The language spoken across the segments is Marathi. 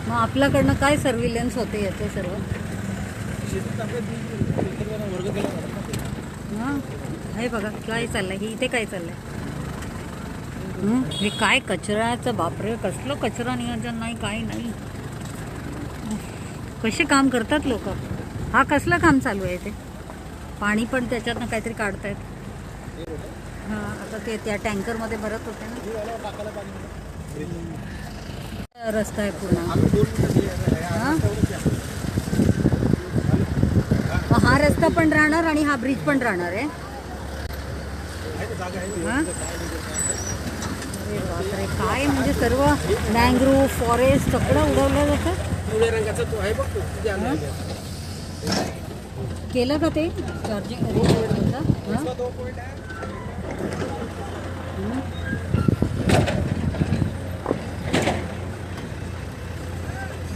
मग आपल्याकडनं काय सर्व्हिलन्स होते याचं सर्व? हां, हे बघा काय चाललंय, हे इथे काय चाललंय? हे काय कचऱ्याचं, बापरे कसलं कचरा नियोजन नाही, काय नाही. कसे काम करतात लोक. हा कसलं काम चालू आहे ते? पाणी पण त्याच्यातनं काहीतरी काढतायत. हां, आता ते त्या टँकरमध्ये भरत होते ना. रस्ता आहे पूर्ण. हां, हा रस्ता पण राहणार आणि हा ब्रिज पण राहणार आहे. हां, अरे बापरे, काय म्हणजे सर्व मँग्रोव्ह फॉरेस्ट सगळं उडवलं जातं. केलं का ते चार्जिंग होता?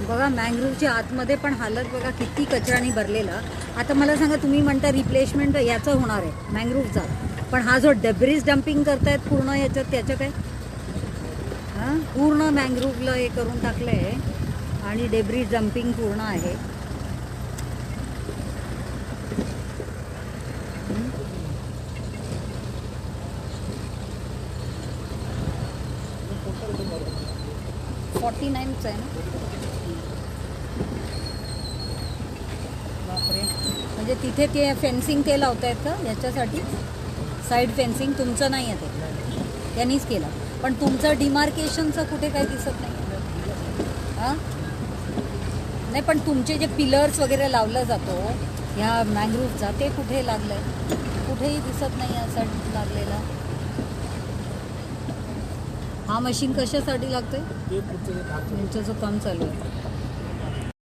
बघा मँग्रोव्हच्या आतमध्ये पण हालत बघा, किती कचऱ्याने भरलेला. आता मला सांगा, तुम्ही म्हणता रिप्लेसमेंट याचं होणार आहे मँग्रोव्हचा, पण हा जो डेब्रिज डम्पिंग करतायत पूर्ण याच्यात, त्याचं काय? हां, पूर्ण मँग्रोव्हला हे करून टाकलं आहे आणि डेब्रिज डम्पिंग पूर्ण आहे. $49 आहे ना. बापरे, म्हणजे तिथे ते फेन्सिंग ते लावतायत का याच्यासाठी? साईड फेन्सिंग तुमचं नाही आहे, ते त्यांनीच केलं, पण तुमचं डिमार्केशनचं कुठे काही दिसत नाही. हां, नाही पण तुमचे जे पिलर्स वगैरे लावलं जातो ह्या मँग्रोव्हचा, ते कुठे लागलं आहे? कुठेही दिसत नाही असं लागलेला. हा मशीन कशासाठी लागतोय? तुमचं जो काम चालू आहे